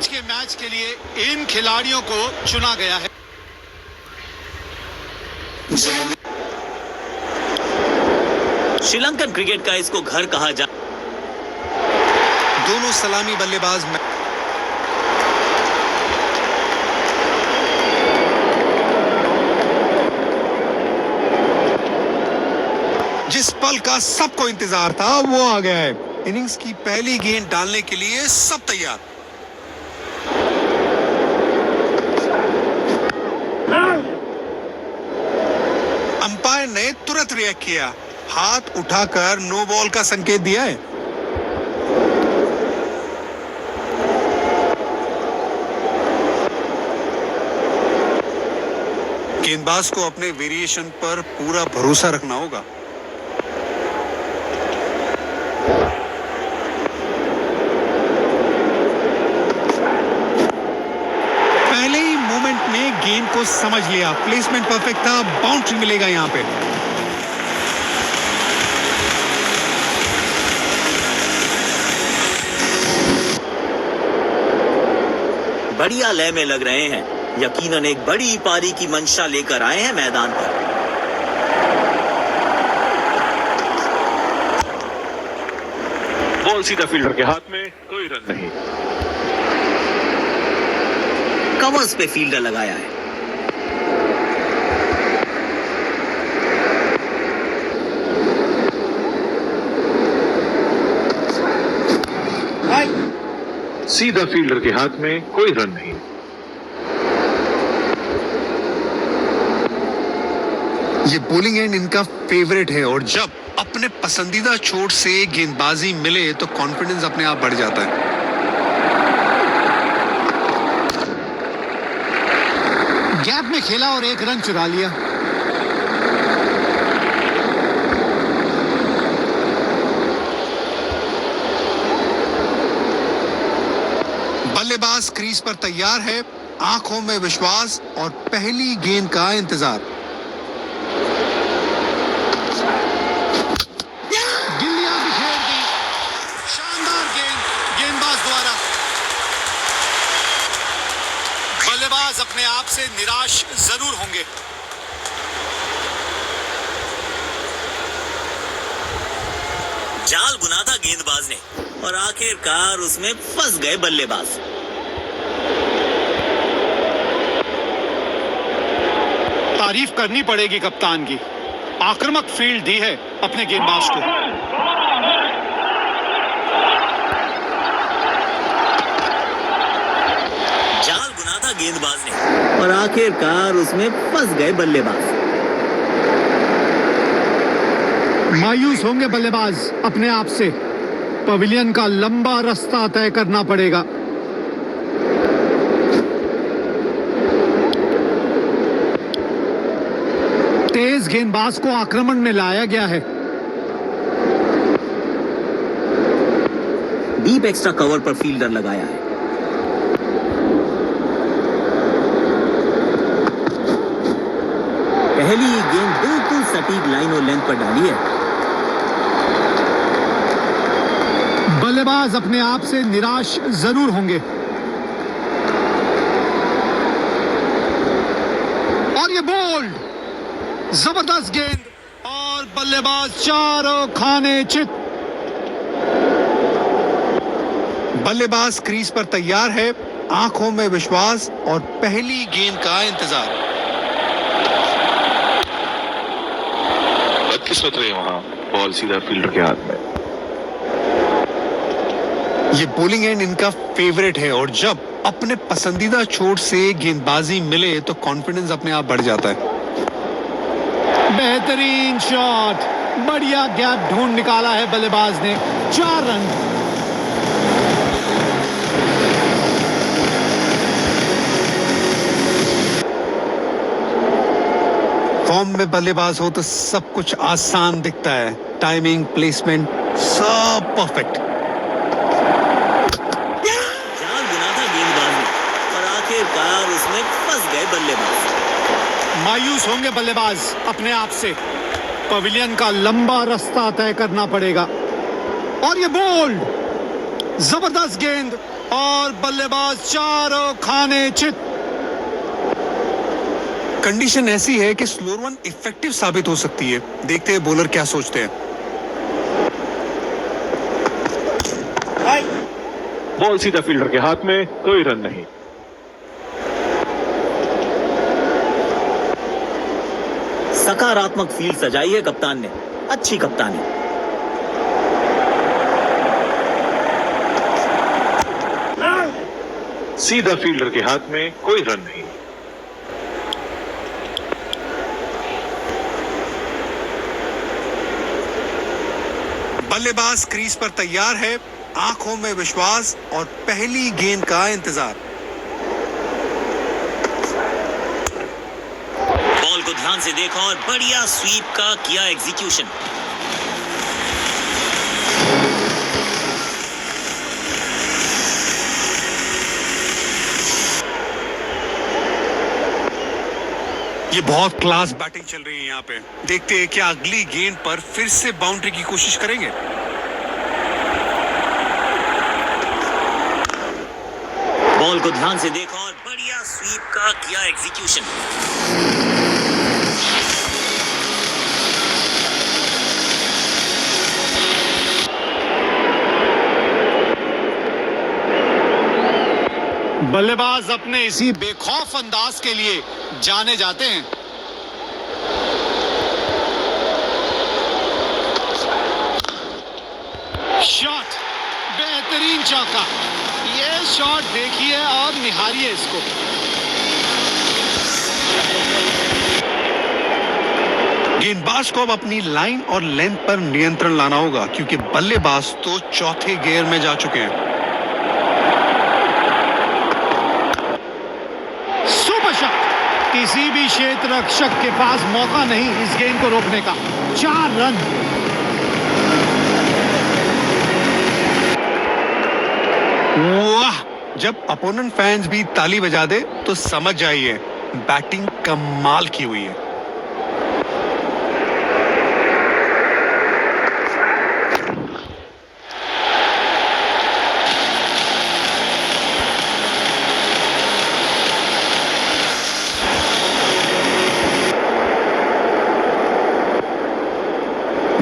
आज के मैच के लिए इन खिलाड़ियों को चुना गया है। श्रीलंकन क्रिकेट का इसको घर कहा जा। दोनों सलामी बल्लेबाज जिस पल का सबको इंतजार था वो आ गया है। इनिंग्स की पहली गेंद डालने के लिए सब तैयार। अंपायर ने तुरंत रिएक्ट किया, हाथ उठाकर नो बॉल का संकेत दिया है। गेंदबाज को अपने वेरिएशन पर पूरा भरोसा रखना होगा। पहले ही मोमेंट में गेंद को समझ लिया, प्लेसमेंट परफेक्ट था, बाउंड्री मिलेगा यहां पे। बढ़िया लय में लग रहे हैं, यकीनन एक बड़ी पारी की मंशा लेकर आए हैं मैदान पर। बॉल सीधा फील्डर के हाथ में, कोई रन नहीं। कवर्स पे फील्डर लगाया है। सीधा फील्डर के हाथ में, कोई रन नहीं। ये बॉलिंग एंड इनका फेवरेट है और जब अपने पसंदीदा छोर से गेंदबाजी मिले तो कॉन्फिडेंस अपने आप बढ़ जाता है। गैप में खेला और एक रन चुरा लिया। बल्लेबाज क्रीज पर तैयार है, आंखों में विश्वास और पहली गेंद का इंतजार। गिल्लियां बिखेर दी, शानदार गेंद गेंदबाज द्वारा। बल्लेबाज अपने आप से निराश जरूर होंगे। जाल बुना था गेंदबाज ने और आखिरकार उसमें फंस गए बल्लेबाज। तारीफ करनी पड़ेगी कप्तान की, आक्रामक फील्ड दी है अपने गेंदबाज को। जाल बुना था गेंदबाज ने और आखिरकार उसमें फंस गए बल्लेबाज। मायूस होंगे बल्लेबाज अपने आप से, पवेलियन का लंबा रास्ता तय करना पड़ेगा। तेज गेंदबाज को आक्रमण में लाया गया है। डीप एक्स्ट्रा कवर पर फील्डर लगाया है। पहली गेंद बिल्कुल सटीक लाइन और लेंथ पर डाली है। बल्लेबाज अपने आप से निराश जरूर होंगे। और ये बोल्ड, जबरदस्त गेंद और बल्लेबाज चारों खाने चित। बल्लेबाज क्रीज पर तैयार है, आंखों में विश्वास और पहली गेंद का इंतजार। बदकिस्मत रही वहां, बॉल सीधा फील्डर के हाथ में। ये बॉलिंग एंड इनका फेवरेट है और जब अपने पसंदीदा छोर से गेंदबाजी मिले तो कॉन्फिडेंस अपने आप बढ़ जाता है। बेहतरीन शॉट, बढ़िया गैप ढूंढ निकाला है बल्लेबाज ने। 4 रन। फॉर्म में बल्लेबाज हो तो सब कुछ आसान दिखता है, टाइमिंग, प्लेसमेंट सब परफेक्ट। जाल बुना था गेंदबाज ने और आखिरकार उसमें फंस गए बल्लेबाज। मायूस होंगे बल्लेबाज अपने आप से, पवेलियन का लंबा रास्ता तय करना पड़ेगा। और ये बोल्ड, जबरदस्त गेंद और बल्लेबाज चारों खाने चित। कंडीशन ऐसी है कि स्लोअर वन इफेक्टिव साबित हो सकती है। देखते हैं बॉलर क्या सोचते हैं। बॉल सीधा फील्डर के हाथ में, कोई रन नहीं। सकारात्मक फील्ड सजाई है कप्तान ने, अच्छी कप्तानी। सीधा फील्डर के हाथ में, कोई रन नहीं। बल्लेबाज क्रीज पर तैयार है, आंखों में विश्वास और पहली गेंद का इंतजार। बॉल को ध्यान से देखा और बढ़िया स्वीप का किया एग्जीक्यूशन। ये बहुत क्लास बैटिंग चल रही है यहाँ पे। देखते हैं क्या अगली गेंद पर फिर से बाउंड्री की कोशिश करेंगे। बॉल को ध्यान से देखा और बढ़िया स्वीप का किया एग्जीक्यूशन। बल्लेबाज अपने इसी बेखौफ अंदाज के लिए जाने जाते हैं। शॉट, बेहतरीन चौका। ये शॉट देखिए और निहारिए इसको। गेंदबाज को अब अपनी लाइन और लेंथ पर नियंत्रण लाना होगा, क्योंकि बल्लेबाज तो चौथे गियर में जा चुके हैं। किसी भी क्षेत्र रक्षक के पास मौका नहीं इस गेंद को रोकने का। 4 रन। वाह! जब अपोनेंट फैंस भी ताली बजा दे तो समझ जाइए बैटिंग कमाल की हुई है।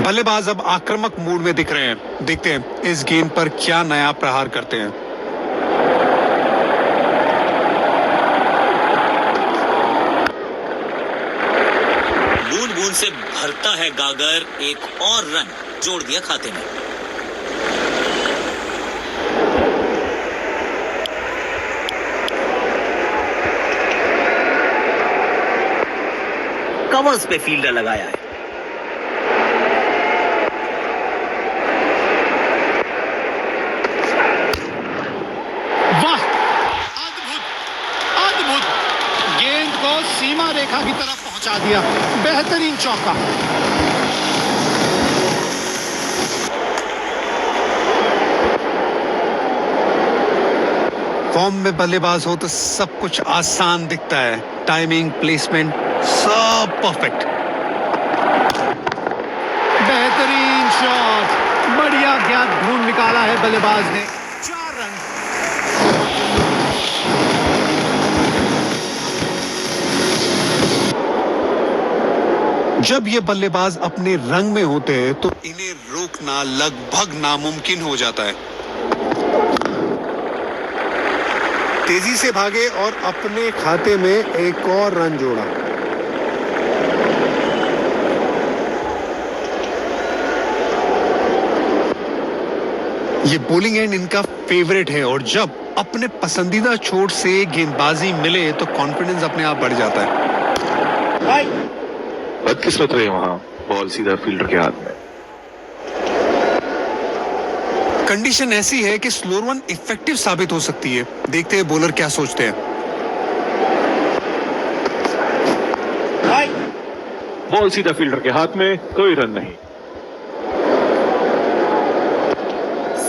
बल्लेबाज अब आक्रामक मूड में दिख रहे हैं। देखते हैं इस गेंद पर क्या नया प्रहार करते हैं। बूंद बूंद से भरता है गागर, एक और रन जोड़ दिया खाते में। कवर्स पे फील्डर लगाया है। सीमा रेखा की तरफ पहुंचा दिया। बेहतरीन चौका। फॉर्म में बल्लेबाज हो तो सब कुछ आसान दिखता है। टाइमिंग, प्लेसमेंट सब परफेक्ट। बेहतरीन शॉट। बढ़िया ज्ञात ढूंढ निकाला है बल्लेबाज ने। 4 रन। जब ये बल्लेबाज अपने रंग में होते हैं तो इन्हें रोकना लगभग नामुमकिन हो जाता है। तेजी से भागे और अपने खाते में एक और रन जोड़ा। ये बॉलिंग एंड इनका फेवरेट है, और जब अपने पसंदीदा छोर से गेंदबाजी मिले तो कॉन्फिडेंस अपने आप बढ़ जाता है। बदकिस्मत रहे वहां, बॉल सीधा फील्डर के हाथ में। कंडीशन ऐसी है कि स्लोअर वन इफेक्टिव साबित हो सकती है। देखते हैं बॉलर क्या सोचते हैं। बॉल सीधा फील्डर के हाथ में, कोई रन नहीं।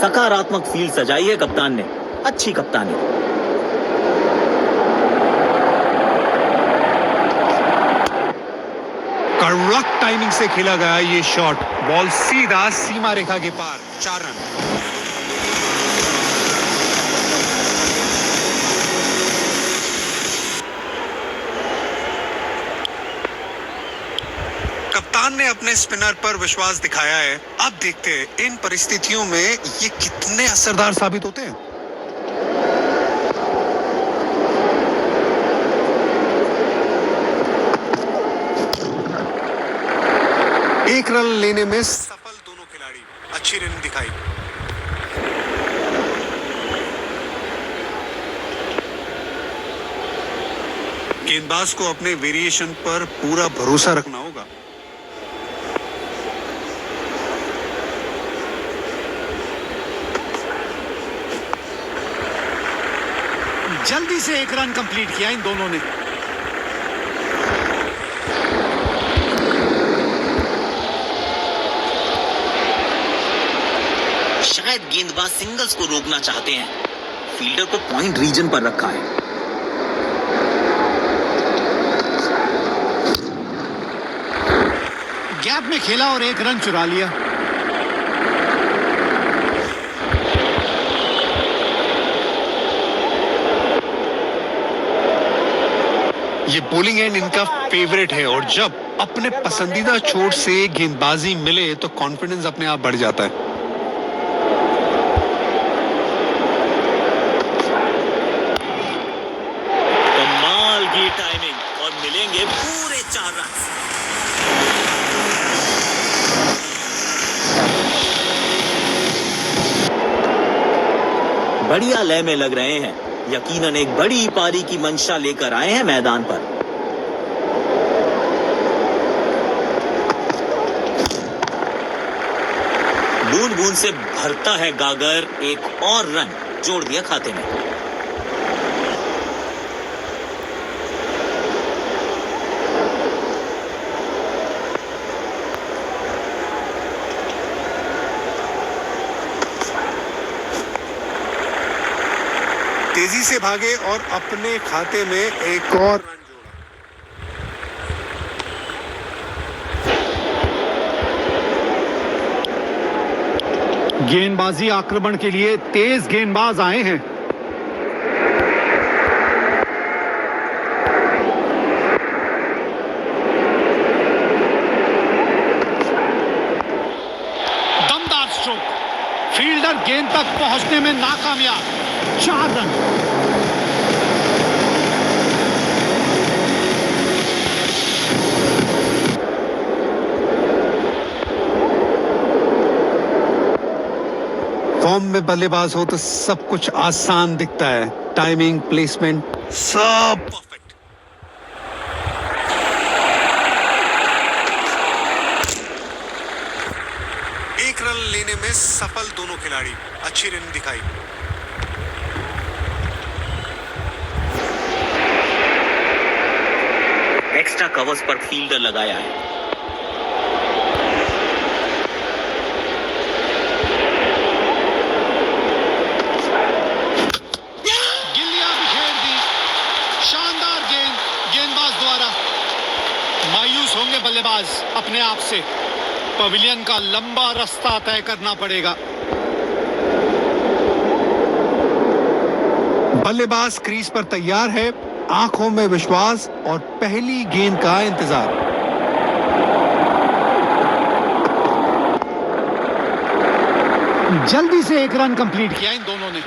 सकारात्मक फील्ड सजाई है कप्तान ने, अच्छी कप्तानी। कड़क टाइमिंग से खेला गया ये शॉट। बॉल सीधा सीमा रेखा के पार। 4 रन। कप्तान ने अपने स्पिनर पर विश्वास दिखाया है। अब देखते हैं इन परिस्थितियों में ये कितने असरदार साबित होते हैं। एक रन लेने में सफल दोनों खिलाड़ी, अच्छी रन दिखाई। गेंदबाज को अपने वेरिएशन पर पूरा भरोसा रखना होगा। जल्दी से एक रन कंप्लीट किया इन दोनों ने। शायद गेंदबाज सिंगल्स को रोकना चाहते हैं। फील्डर को पॉइंट रीजन पर रखा है। गैप में खेला और एक रन चुरा लिया। ये बॉलिंग एंड इनका फेवरेट है और जब अपने पसंदीदा छोर से गेंदबाजी मिले तो कॉन्फिडेंस अपने आप बढ़ जाता है। कमाल की टाइमिंग और मिलेंगे पूरे 4 रन। बढ़िया लय में लग रहे हैं। यकीनन एक बड़ी पारी की मंशा लेकर आए हैं मैदान पर। बूंद बूंद से भरता है गागर। एक और रन जोड़ दिया खाते में। तेजी से भागे और अपने खाते में एक और रन जोड़ा। गेंदबाजी आक्रमण के लिए तेज गेंदबाज आए हैं। दमदार स्ट्रोक। फील्डर गेंद तक पहुंचने में नाकामयाब। 4 रन। फॉर्म में बल्लेबाज हो तो सब कुछ आसान दिखता है। टाइमिंग, प्लेसमेंट, सब परफेक्ट। एक रन लेने में सफल दोनों खिलाड़ी, अच्छी रन दिखाई। एक्स्ट्रा कवर्स पर फील्डर लगाया है। गिल्लियां बिखेर दी। शानदार गेंद गेंदबाज द्वारा। मायूस होंगे बल्लेबाज अपने आप से। पवेलियन का लंबा रास्ता तय करना पड़ेगा। बल्लेबाज क्रीज पर तैयार है, आंखों में विश्वास और पहली गेंद का इंतजार। जल्दी से एक रन कंप्लीट किया इन दोनों ने।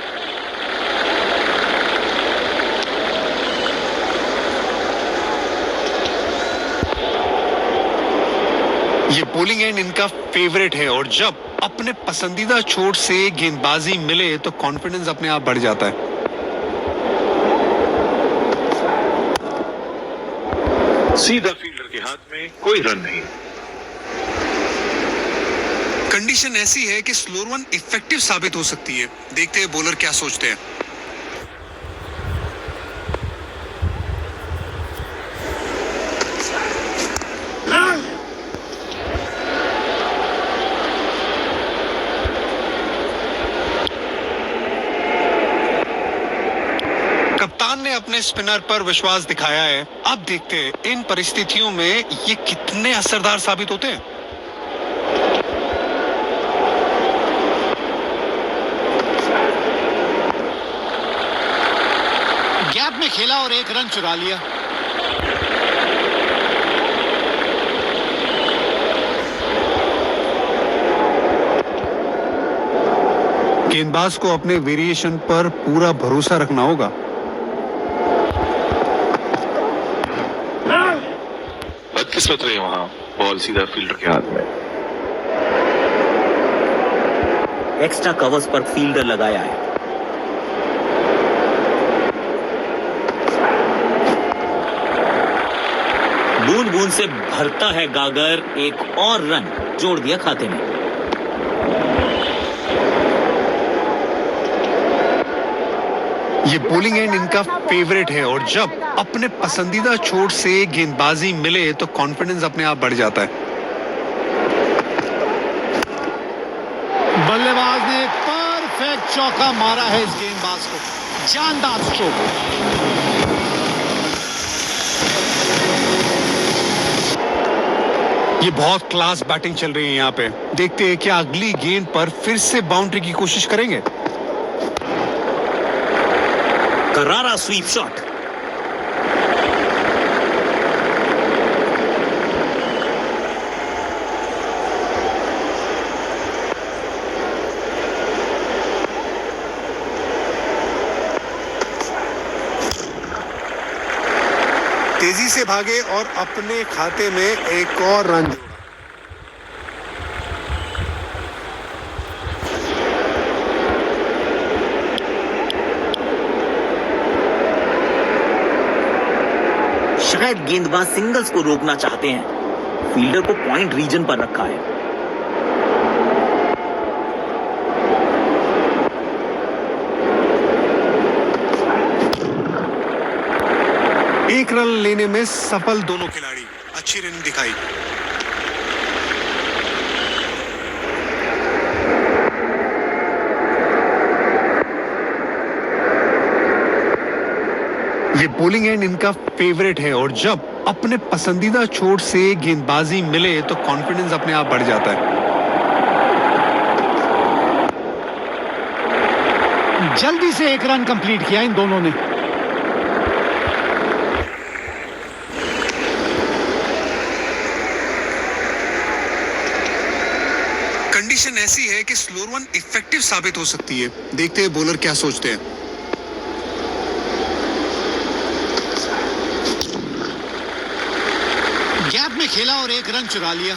ये बॉलिंग एंड इनका फेवरेट है और जब अपने पसंदीदा छोर से गेंदबाजी मिले तो कॉन्फिडेंस अपने आप बढ़ जाता है। सीधा फील्डर के हाथ में कोई रन नहीं। कंडीशन ऐसी है कि स्लोअर वन इफेक्टिव साबित हो सकती है। देखते हैं बॉलर क्या सोचते हैं। कप्तान ने अपने स्पिनर पर विश्वास दिखाया है। अब देखते हैं इन परिस्थितियों में ये कितने असरदार साबित होते हैं। गैप में खेला और एक रन चुरा लिया। गेंदबाज को अपने वेरिएशन पर पूरा भरोसा रखना होगा। बदकिस्मत रही वहां, बॉल सीधा फील्डर के हाथ में। एक्स्ट्रा कवर्स पर फील्डर लगाया है। बूंद बूंद से भरता है गागर, एक और रन जोड़ दिया खाते में। ये बॉलिंग एंड इनका फेवरेट है और जब अपने पसंदीदा छोर से गेंदबाजी मिले तो कॉन्फिडेंस अपने आप बढ़ जाता है। बल्लेबाज ने परफेक्ट चौका मारा है इस गेंदबाज को, जानदार स्ट्रोक। ये बहुत क्लास बैटिंग चल रही है यहाँ पे। देखते हैं क्या अगली गेंद पर फिर से बाउंड्री की कोशिश करेंगे। करारा स्वीप शॉट। तेजी से भागे और अपने खाते में एक और रन जोड़ा। शायद गेंदबाज सिंगल्स को रोकना चाहते हैं। फील्डर को पॉइंट रीजन पर रखा है। एक रन लेने में सफल दोनों खिलाड़ी, अच्छी रन दिखाई। ये बॉलिंग एंड इनका फेवरेट है और जब अपने पसंदीदा छोर से गेंदबाजी मिले तो कॉन्फिडेंस अपने आप बढ़ जाता है। जल्दी से एक रन कंप्लीट किया इन दोनों ने। कंडीशन ऐसी है कि स्लोअर वन इफेक्टिव साबित हो सकती है। देखते हैं बॉलर क्या सोचते हैं। गैप में खेला और एक रन चुरा लिया।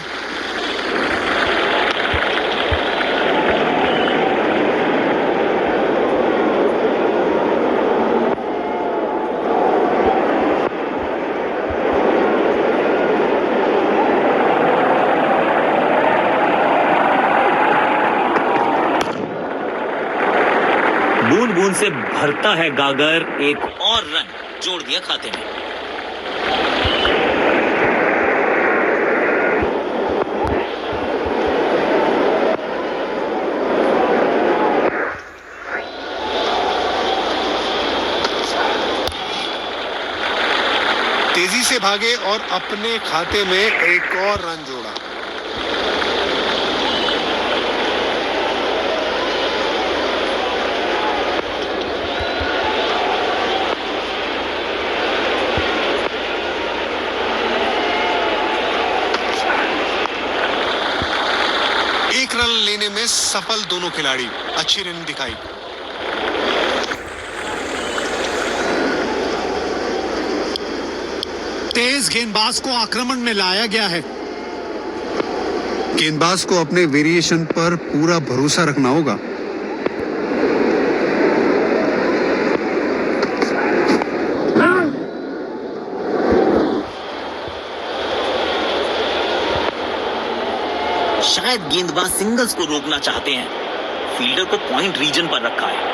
बूंद बूंद से भरता है गागर, एक और रन जोड़ दिया खाते में। तेजी से भागे और अपने खाते में एक और रन जोड़ा। एक रन लेने में सफल दोनों खिलाड़ी, अच्छी रन दिखाई। तेज गेंदबाज को आक्रमण में लाया गया है। गेंदबाज को अपने वेरिएशन पर पूरा भरोसा रखना होगा। शायद गेंदबाज सिंगल्स को रोकना चाहते हैं। फील्डर को पॉइंट रीजन पर रखा है।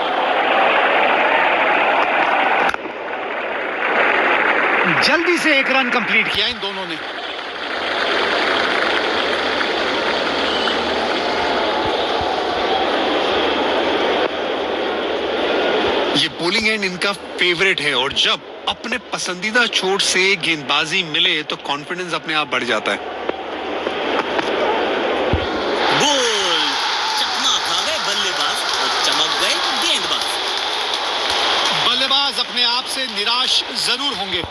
जल्दी से एक रन कंप्लीट किया इन दोनों ने। ये बॉलिंग एंड इनका फेवरेट है और जब अपने पसंदीदा छोर से गेंदबाजी मिले तो कॉन्फिडेंस अपने आप बढ़ जाता है। गोल! चकमा खा गए बल्लेबाज और चमक गए गेंदबाज। बल्लेबाज अपने आप से निराश जरूर होंगे।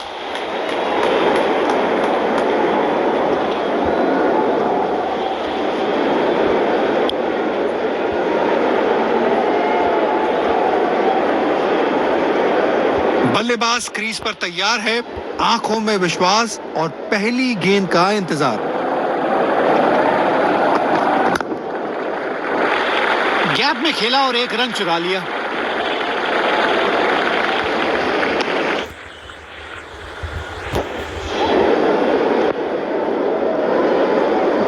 बल्लेबाज क्रीज पर तैयार है, आंखों में विश्वास और पहली गेंद का इंतजार। गैप में खेला और एक रन चुरा लिया।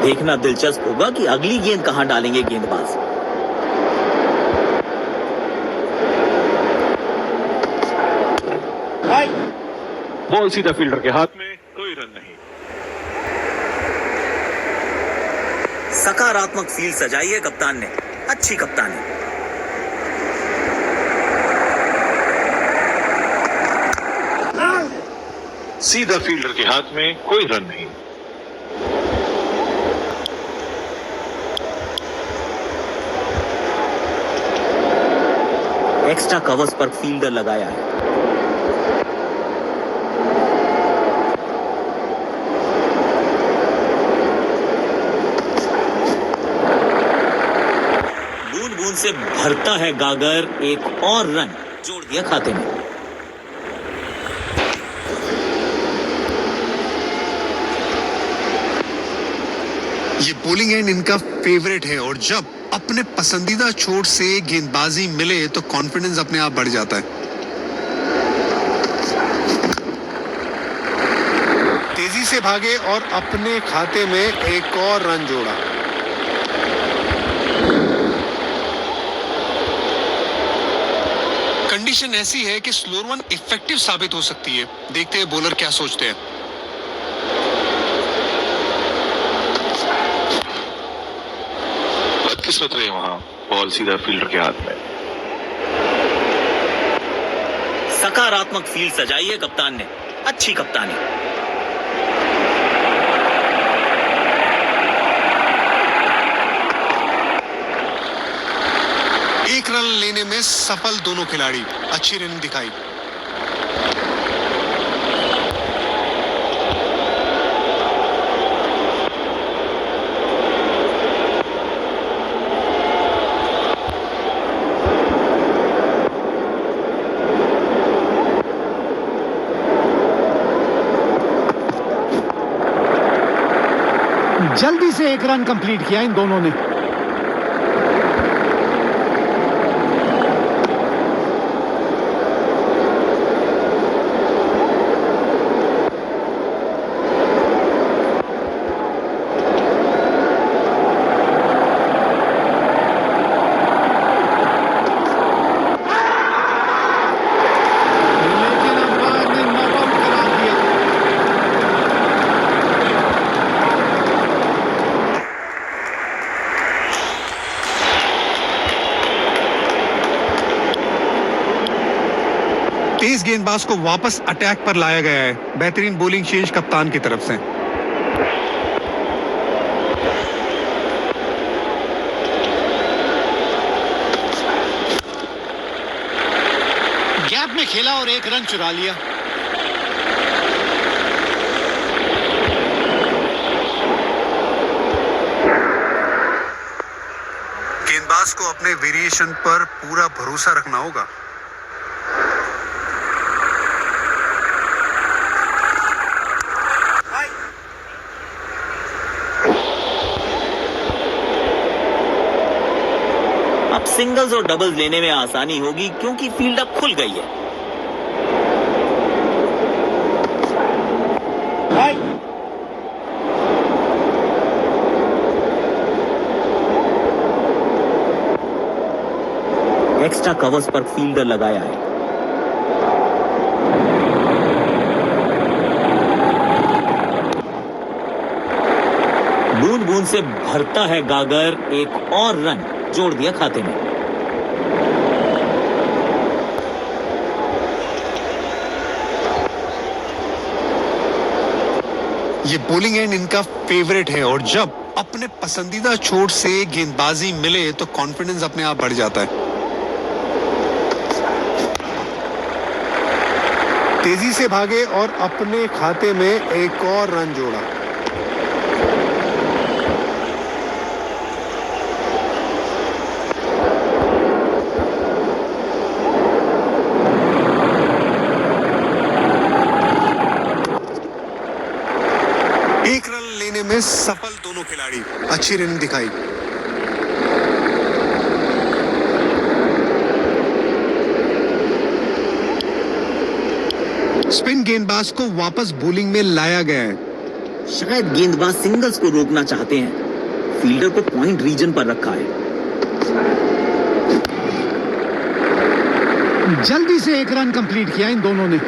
देखना दिलचस्प होगा कि अगली गेंद कहां डालेंगे गेंदबाज। बॉल सीधा फील्डर के हाथ में, कोई रन नहीं। सकारात्मक फील्ड सजाई है कप्तान ने, अच्छी कप्तानी। सीधा फील्डर के हाथ में, कोई रन नहीं। एक्स्ट्रा कवर्स पर फील्डर लगाया है। बूंद बूंद से भरता है गागर, एक और रन जोड़ दिया खाते में। ये बॉलिंग एंड इनका फेवरेट है और जब अपने पसंदीदा छोर से गेंदबाजी मिले तो कॉन्फिडेंस अपने आप बढ़ जाता है। तेजी से भागे और अपने खाते में एक और रन जोड़ा। कंडीशन ऐसी है कि स्लोअर वन इफेक्टिव साबित हो सकती है। देखते हैं बॉलर क्या सोचते हैं। बदकिस्मत रहे वहां, बॉल सीधा फील्डर के हाथ में। सकारात्मक फील्ड सजाई है कप्तान ने, अच्छी कप्तानी। एक रन लेने में सफल दोनों खिलाड़ी, अच्छी रनिंग दिखाई। जल्दी से एक रन कंप्लीट किया इन दोनों ने। लेकिन अंपायर ने नॉट आउट करार दिया। तेज गेंदबाज को वापस अटैक पर लाया गया है। बेहतरीन बॉलिंग चेंज कप्तान की तरफ से। गैप में खेला और एक रन चुरा लिया। गेंदबाज को अपने वेरिएशन पर पूरा भरोसा रखना होगा। अब सिंगल्स और डबल्स लेने में आसानी होगी क्योंकि फील्ड अब खुल गई है। एक्स्ट्रा कवर्स पर फील्डर लगाया है। बूंद बूंद से भरता है गागर, एक और रन जोड़ दिया खाते में। ये बॉलिंग एंड इनका फेवरेट है और जब अपने पसंदीदा छोर से गेंदबाजी मिले तो कॉन्फिडेंस अपने आप बढ़ जाता है। तेजी से भागे और अपने खाते में एक और रन जोड़ा। में सफल दोनों खिलाड़ी, अच्छी रनिंग दिखाई। स्पिन गेंदबाज को वापस बॉलिंग में लाया गया है। शायद गेंदबाज सिंगल्स को रोकना चाहते हैं। फील्डर को पॉइंट रीजन पर रखा है। जल्दी से एक रन कंप्लीट किया इन दोनों ने।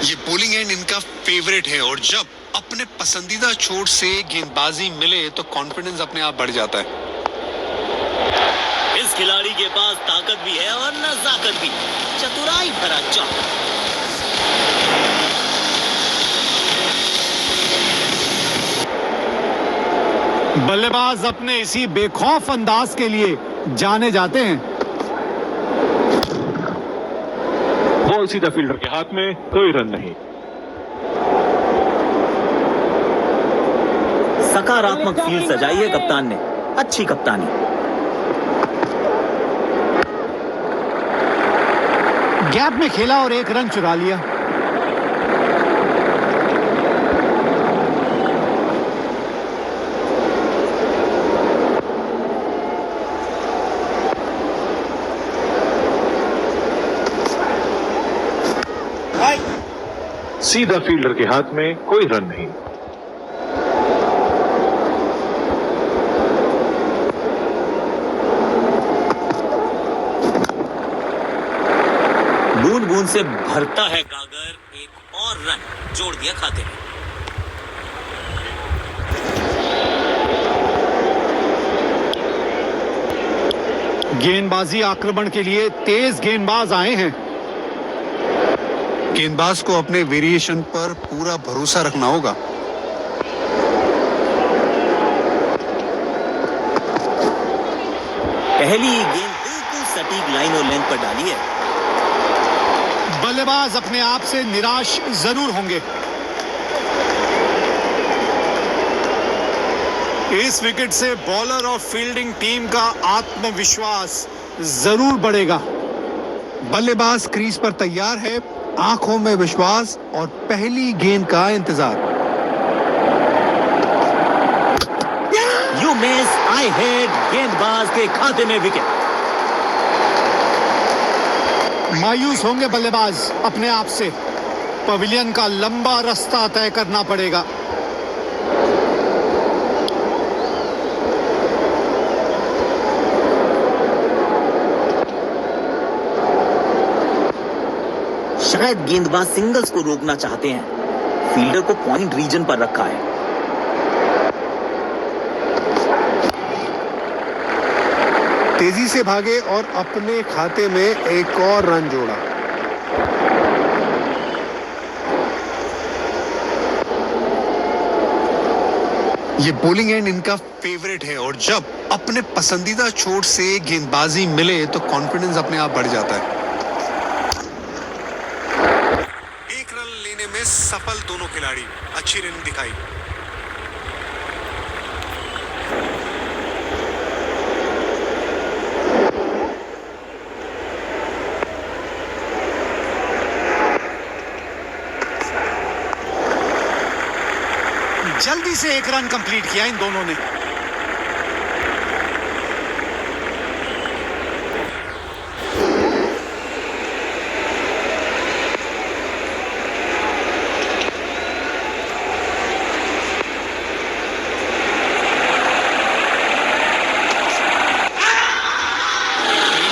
ये बॉलिंग एंड इनका फेवरेट है और जब अपने पसंदीदा छोर से गेंदबाजी मिले तो कॉन्फिडेंस अपने आप बढ़ जाता है। इस खिलाड़ी के पास ताकत भी है और नजाकत भी। चतुराई भरा चौका। बल्लेबाज अपने इसी बेखौफ अंदाज के लिए जाने जाते हैं। बॉल सीधा फील्डर के हाथ में, कोई रन नहीं। सकारात्मक फील्ड सजाई है कप्तान ने। अच्छी कप्तानी। गैप में खेला और एक रन चुरा लिया। सीधा फील्डर के हाथ में, कोई रन नहीं। बूंद बूंद से भरता है गागर। एक और रन जोड़ दिया खाते में। गेंदबाजी आक्रमण के लिए तेज गेंदबाज आए हैं। गेंदबाज को अपने वेरिएशन पर पूरा भरोसा रखना होगा। पहली गेंद बिल्कुल सटीक लाइन और लेंथ पर डाली है। बल्लेबाज अपने आप से निराश जरूर होंगे। इस विकेट से बॉलर और फील्डिंग टीम का आत्मविश्वास जरूर बढ़ेगा। बल्लेबाज क्रीज पर तैयार है, आंखों में विश्वास और पहली गेंद का इंतजार। You miss, I hit. गेंदबाज के खाते में विकेट। मायूस होंगे बल्लेबाज अपने आप से। पवेलियन का लंबा रास्ता तय करना पड़ेगा। शायद गेंदबाज सिंगल्स को रोकना चाहते हैं। फील्डर को पॉइंट रीजन पर रखा है। तेजी से भागे और अपने खाते में एक और रन जोड़ा। ये बॉलिंग एंड इनका फेवरेट है और जब अपने पसंदीदा छोर से गेंदबाजी मिले तो कॉन्फिडेंस अपने आप बढ़ जाता है। एक रन लेने में सफल दोनों खिलाड़ी, अच्छी रनिंग दिखाई। जल्दी से एक रन कंप्लीट किया इन दोनों ने।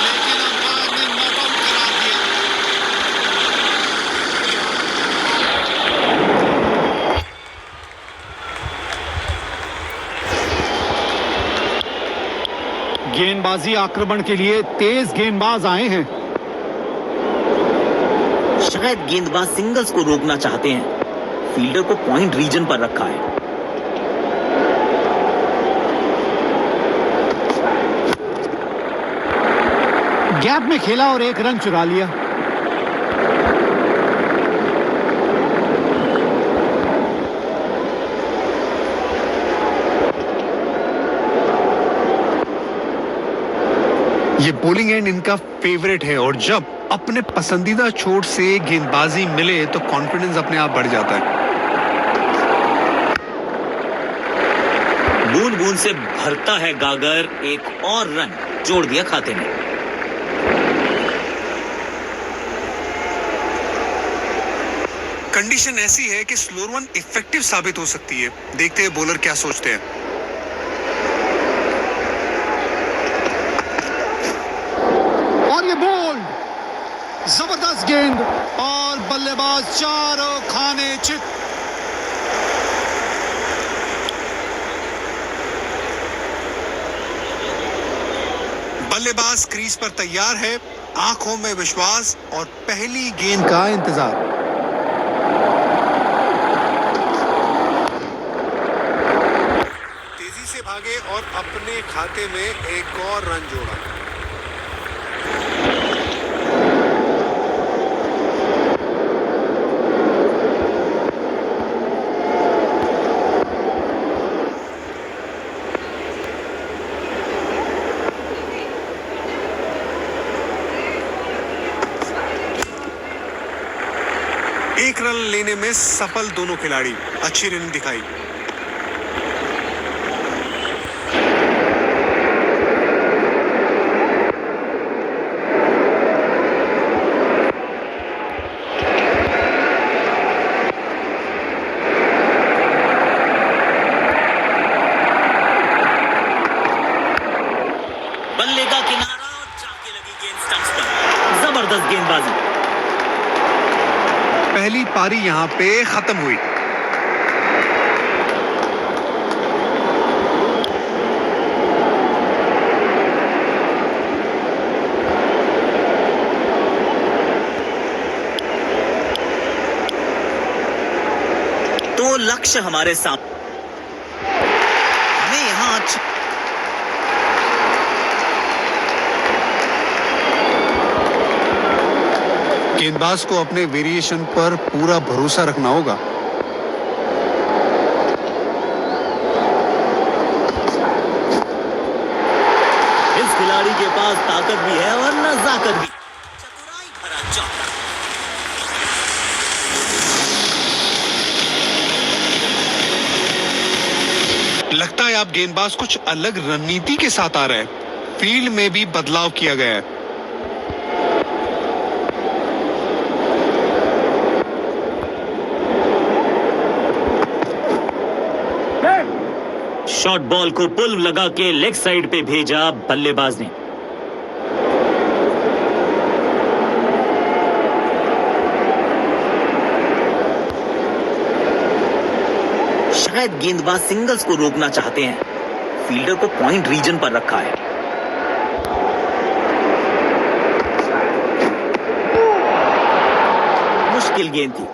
लेकिन अंपायर ने नॉट आउट करार दिया। गेंदबाजी आक्रमण के लिए तेज गेंदबाज आए हैं। शायद गेंदबाज सिंगल्स को रोकना चाहते हैं। फील्डर को पॉइंट रीजन पर रखा है। गैप में खेला और एक रन चुरा लिया। ये बॉलिंग एंड इनका फेवरेट है और जब अपने पसंदीदा छोर से गेंदबाजी मिले तो कॉन्फिडेंस अपने आप बढ़ जाता है। बूंद बूंद से भरता है गागर, एक और रन जोड़ दिया खाते में। कंडीशन ऐसी है कि स्लोअर वन इफेक्टिव साबित हो सकती है। देखते हैं बॉलर क्या सोचते हैं। और ये बोल्ड, जबरदस्त गेंद और बल्लेबाज चारों खाने चित। बल्लेबाज क्रीज पर तैयार है, आंखों में विश्वास और पहली गेंद का इंतजार। तेजी से भागे और अपने खाते में एक और रन जोड़ा। एक रन लेने में सफल दोनों खिलाड़ी, अच्छी रनिंग दिखाई। बल्ले का किनारा और जाके लगी गेंद स्टंप्स पर। जबरदस्त गेंदबाजी। पहली पारी यहां पे खत्म हुई। तो लक्ष्य हमारे सामने, हमें यहां अच्छा गेंदबाज को अपने वेरिएशन पर पूरा भरोसा रखना होगा। इस खिलाड़ी के पास ताकत भी है और नजाकत भी। चतुराई भरा चौका। लगता है आप गेंदबाज कुछ अलग रणनीति के साथ आ रहे हैं। फील्ड में भी बदलाव किया गया है। शॉर्ट बॉल को पुल लगा के लेग साइड पे भेजा बल्लेबाज ने। शायद गेंदबाज सिंगल्स को रोकना चाहते हैं। फील्डर को पॉइंट रीजन पर रखा है। मुश्किल गेंद थी,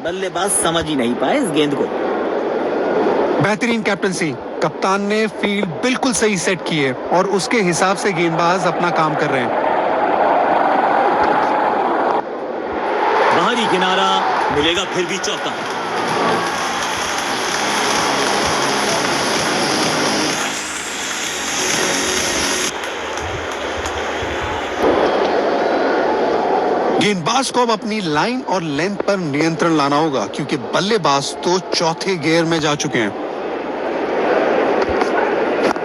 बल्लेबाज समझ ही नहीं पाए इस गेंद को। बेहतरीन कैप्टनसी, कप्तान ने फील्ड बिल्कुल सही सेट की है और उसके हिसाब से गेंदबाज अपना काम कर रहे हैं। बाहरी किनारा मिलेगा, फिर भी चौका। गेंदबाज को अब अपनी लाइन और लेंथ पर नियंत्रण लाना होगा क्योंकि बल्लेबाज तो चौथे गियर में जा चुके हैं।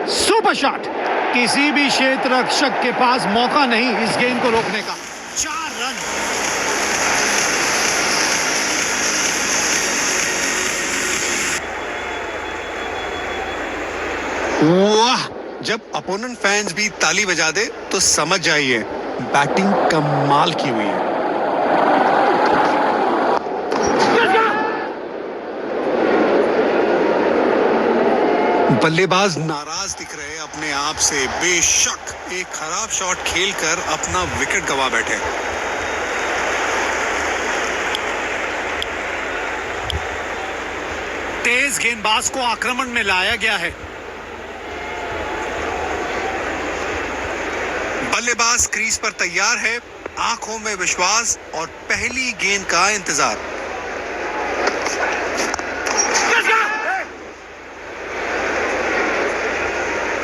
सुपर शॉट, किसी भी क्षेत्र रक्षक के पास मौका नहीं इस गेंद को रोकने का। 4 रन। वाह, जब अपोनेंट फैंस भी ताली बजा दे तो समझ जाइए बैटिंग कमाल की हुई है। बल्लेबाज नाराज दिख रहे अपने आप से। बेशक एक खराब शॉट खेलकर अपना विकेट गंवा बैठे। तेज गेंदबाज को आक्रमण में लाया गया है। बल्लेबाज क्रीज पर तैयार है, आंखों में विश्वास और पहली गेंद का इंतजार।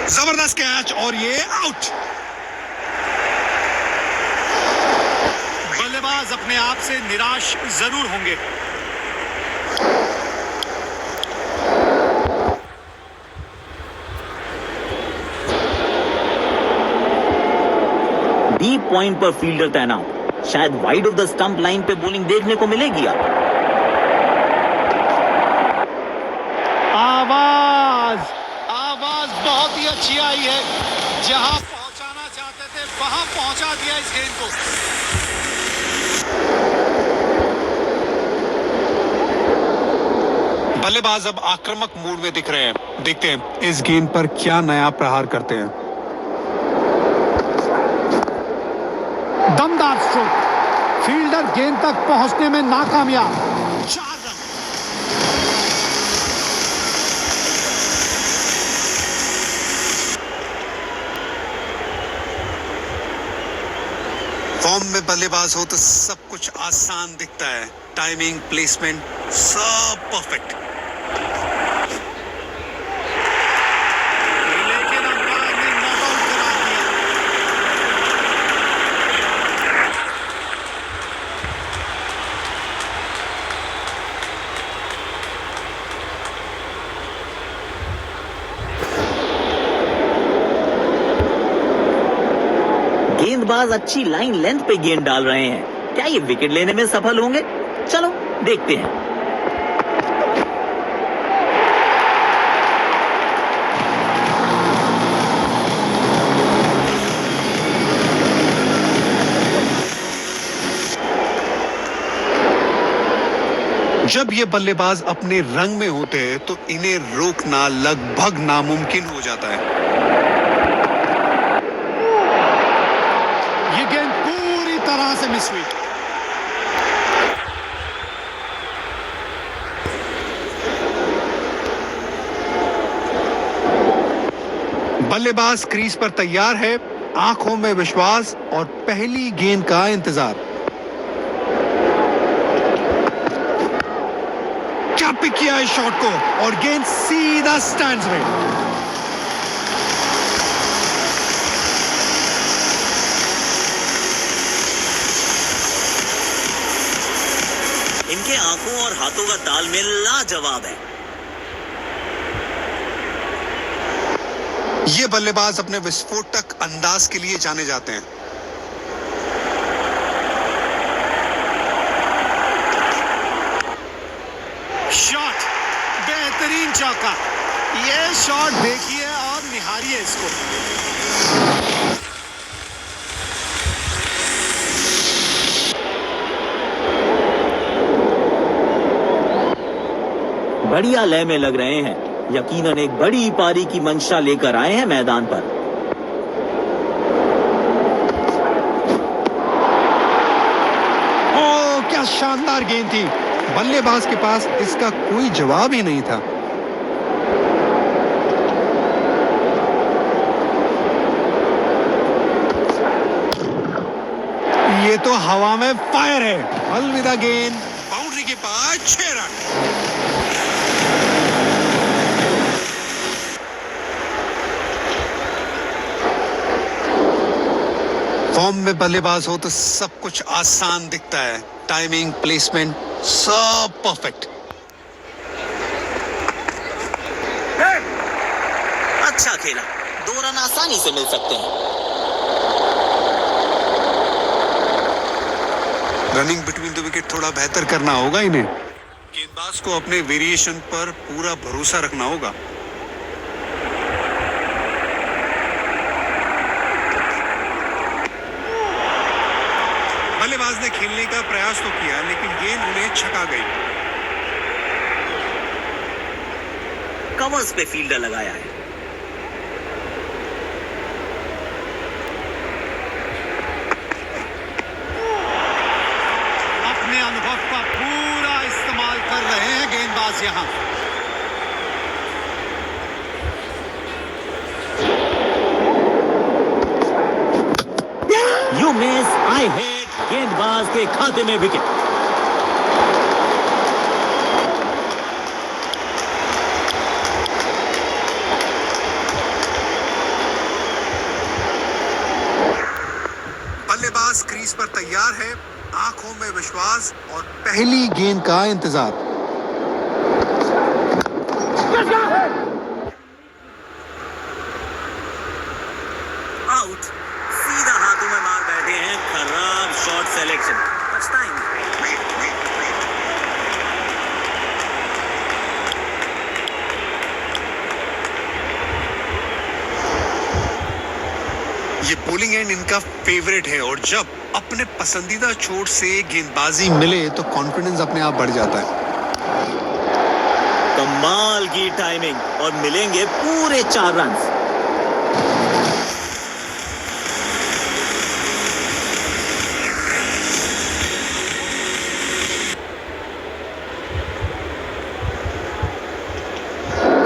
जबरदस्त कैच और ये आउट। बल्लेबाज अपने आप से निराश जरूर होंगे। डीप पॉइंट पर फील्डर तैनात, शायद wide of the stump line पे बॉलिंग देखने को मिलेगी। आवाज बहुत ही अच्छी आई है। जहां पहुंचाना चाहते थे वहां पहुंचा दिया इस गेंद को। बल्लेबाज अब आक्रामक मूड में दिख रहे हैं। देखते हैं इस गेंद पर क्या नया प्रहार करते हैं। दमदार स्ट्रोक, फील्डर गेंद तक पहुंचने में नाकामयाब। 4 रन। फॉर्म में बल्लेबाज हो तो सब कुछ आसान दिखता है। टाइमिंग, प्लेसमेंट, सब परफेक्ट। लेकिन अंपायर ने नॉट आउट करार दिया। गेंदबाज अच्छी लाइन लेंथ पे गेंद डाल रहे हैं। क्या ये विकेट लेने में सफल होंगे? चलो देखते हैं। जब ये बल्लेबाज अपने रंग में होते हैं तो इन्हें रोकना लगभग नामुमकिन हो जाता है। ये गेंद पूरी तरह से मिस हुई। बल्लेबाज क्रीज पर तैयार है, आंखों में विश्वास और पहली गेंद का इंतजार। क्या पिक किया इस शॉट को और गेंद सीधा स्टैंड्स में। इनके आंखों और हाथों का तालमेल लाजवाब है। ये बल्लेबाज अपने विस्फोटक अंदाज के लिए जाने जाते हैं। शॉट, बेहतरीन चौका। ये शॉट देखिए और निहारिए इसको। बढ़िया लय में लग रहे हैं। यकीनन एक बड़ी पारी की मंशा लेकर आए हैं मैदान पर। ओह, क्या शानदार गेंद थी। बल्लेबाज के पास इसका कोई जवाब ही नहीं था। ये तो हवा में फायर है। अलविदा गेंद। बाउंड्री के पास 6 रन। फॉर्म में बल्लेबाज हो तो सब कुछ आसान दिखता है। टाइमिंग, प्लेसमेंट, सब परफेक्ट। अच्छा खेला, 2 रन आसानी से मिल सकते हैं। रनिंग बिटवीन द विकेट थोड़ा बेहतर करना होगा इन्हें। गेंदबाज को अपने वेरिएशन पर पूरा भरोसा रखना होगा। बल्लेबाज ने खेलने का प्रयास तो किया लेकिन गेंद उन्हें छका गई। कवर्स पे फील्डर लगाया है। अपने अनुभव का पूरा इस्तेमाल कर रहे हैं गेंदबाज यहां। You miss, I hit. गेंदबाज के खाते में विकेट। बल्लेबाज क्रीज पर तैयार है, आंखों में विश्वास और पहली गेंद का इंतजार। आउट। सीधा हाथों में मार बैठे हैं। खराब शॉट सिलेक्शन। पछताएंगे। ये बॉलिंग एंड इनका फेवरेट है और जब अपने पसंदीदा छोर से गेंदबाजी मिले तो कॉन्फिडेंस अपने आप बढ़ जाता है। कमाल की टाइमिंग और मिलेंगे पूरे 4 रन।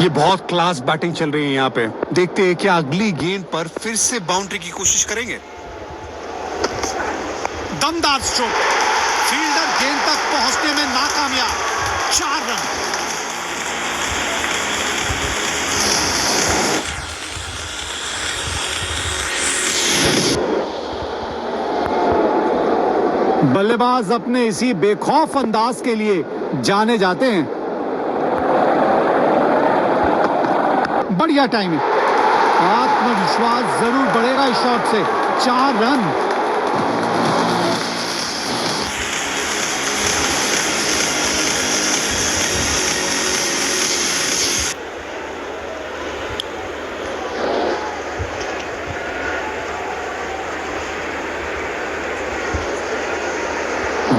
ये बहुत क्लास बैटिंग चल रही है यहाँ पे। देखते हैं क्या अगली गेंद पर फिर से बाउंड्री की कोशिश करेंगे। दमदार स्ट्रोक। फील्डर गेंद तक पहुंचने में नाकामयाब। 4 रन। बल्लेबाज अपने इसी बेखौफ अंदाज के लिए जाने जाते हैं। बढ़िया टाइमिंग। आत्मविश्वास जरूर बढ़ेगा इस शॉट से। 4 रन।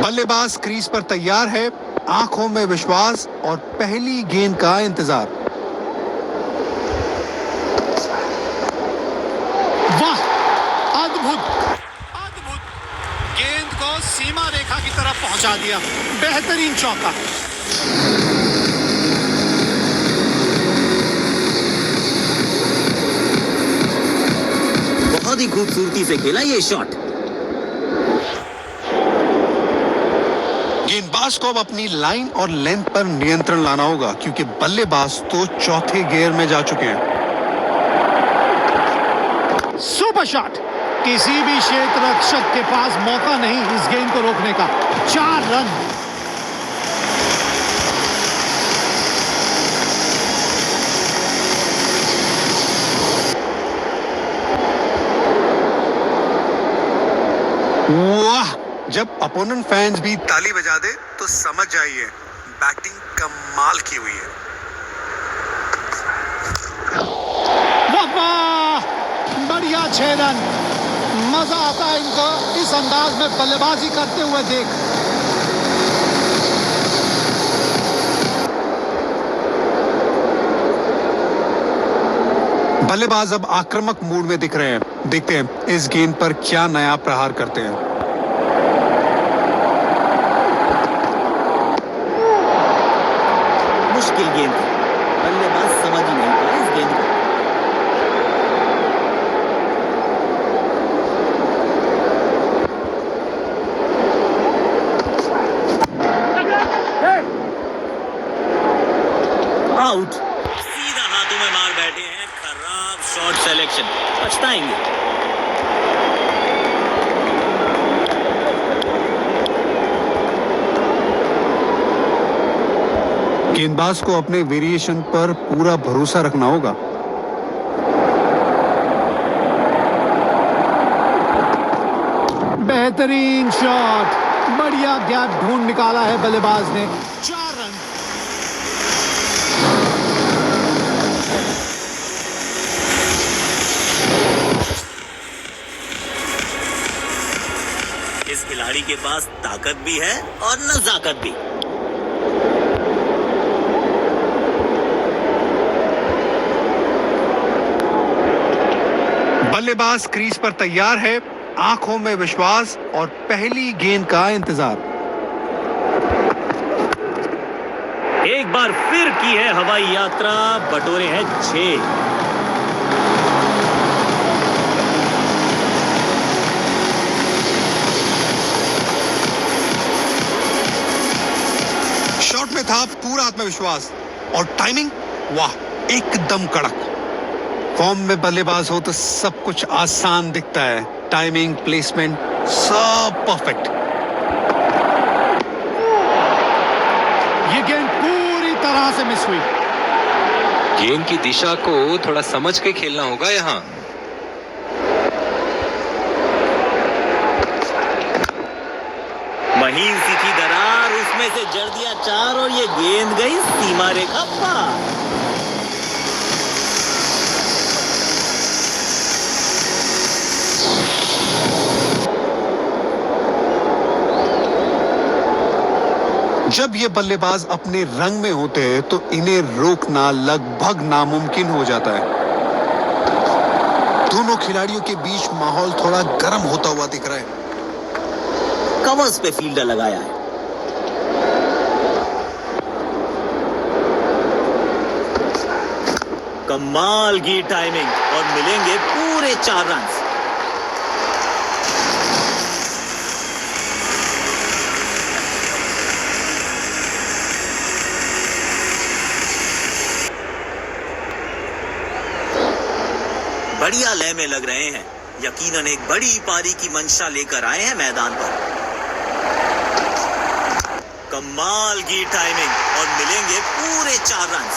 बल्लेबाज क्रीज पर तैयार है। आंखों में विश्वास और पहली गेंद का इंतजार। वाह, अद्भुत अद्भुत। गेंद को सीमा रेखा की तरफ पहुंचा दिया। बेहतरीन चौका। बहुत ही खूबसूरती से खेला ये शॉट। गेंदबाज को अब अपनी लाइन और लेंथ पर नियंत्रण लाना होगा क्योंकि बल्लेबाज तो चौथे गियर में जा चुके हैं। Super shot. किसी भी क्षेत्र रक्षक के पास मौका नहीं इस गेंद को रोकने का। 4 रन। वाह, जब अपोनेंट फैंस भी ताली बजा दे तो समझ जाइए बैटिंग कमाल की हुई है। वाह वाह, बढ़िया 6 रन। मजा आता है इनको इस अंदाज में बल्लेबाजी करते हुए देख। बल्लेबाज अब आक्रामक मूड में दिख रहे हैं। देखते हैं इस गेंद पर क्या नया प्रहार करते हैं। मुश्किल गेंद थी। बल्लेबाज समझ ही नहीं पाया इस गेंद को। आउट। सीधा हाथों में मार बैठे हैं। खराब शॉट सिलेक्शन। पछताएंगे। गेंदबाज को अपने वेरिएशन पर पूरा भरोसा रखना होगा। बेहतरीन शॉट। बढ़िया गैप ढूंढ निकाला है बल्लेबाज ने। 4 रन। इस खिलाड़ी के पास ताकत भी है और नजाकत भी। बल्लेबाज क्रीज पर तैयार है। आंखों में विश्वास और पहली गेंद का इंतजार। एक बार फिर की है हवाई यात्रा। बटोरे हैं 6। शॉट में था पूरा आत्मविश्वास और टाइमिंग वाह, एकदम कड़क। फॉर्म में बल्लेबाज हो तो सब कुछ आसान दिखता है। टाइमिंग, प्लेसमेंट सब परफेक्ट। से मिस हुई। गेंद की दिशा को थोड़ा समझ के खेलना होगा यहाँ। महीन सी थी दरार, उसमें से जड़ दिया 4 और ये गेंद गई सीमा रेखा पार। जब ये बल्लेबाज अपने रंग में होते हैं तो इन्हें रोकना लगभग नामुमकिन हो जाता है। दोनों खिलाड़ियों के बीच माहौल थोड़ा गर्म होता हुआ दिख रहा है। कवर्स पे फील्डर लगाया है। कमाल की टाइमिंग और मिलेंगे पूरे 4 रन। बढ़िया लय में लग रहे हैं, यकीनन एक बड़ी पारी की मंशा लेकर आए हैं मैदान पर। कमाल की टाइमिंग और मिलेंगे पूरे 4 रन।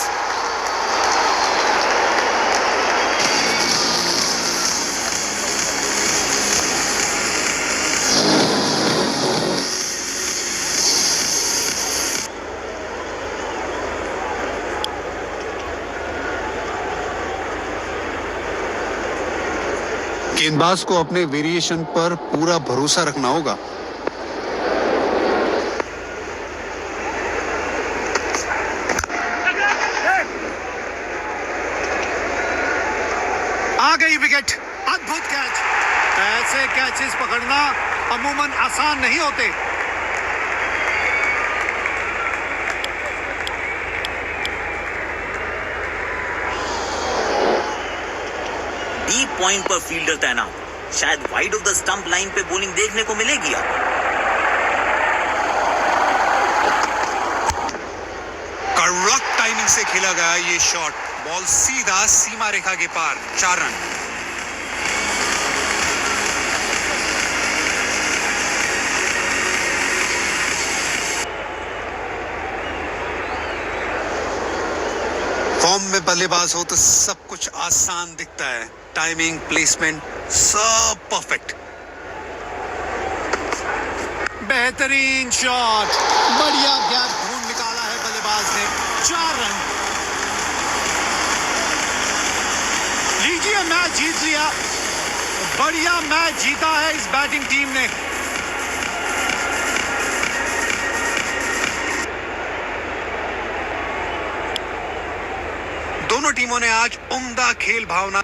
गेंदबाज को अपने वेरिएशन पर पूरा भरोसा रखना होगा। आ गई विकेट, अद्भुत कैच। ऐसे कैचेस पकड़ना अमूमन आसान नहीं होते। डीप पॉइंट पर फील्डर तैनात, शायद wide of the stump line पे बॉलिंग देखने को मिलेगी। कड़क टाइमिंग से खेला गया ये शॉट, बॉल सीधा सीमा रेखा के पार, 4 रन। फॉर्म में बल्लेबाज हो तो सब कुछ आसान दिखता है। टाइमिंग, प्लेसमेंट सब परफेक्ट। बेहतरीन शॉट, बढ़िया गैप ढूंढ निकाला है बल्लेबाज ने। 4 रन। लीजिए, मैच जीत लिया। बढ़िया मैच जीता है इस बैटिंग टीम ने। दोनों टीमों ने आज उम्दा खेल भावना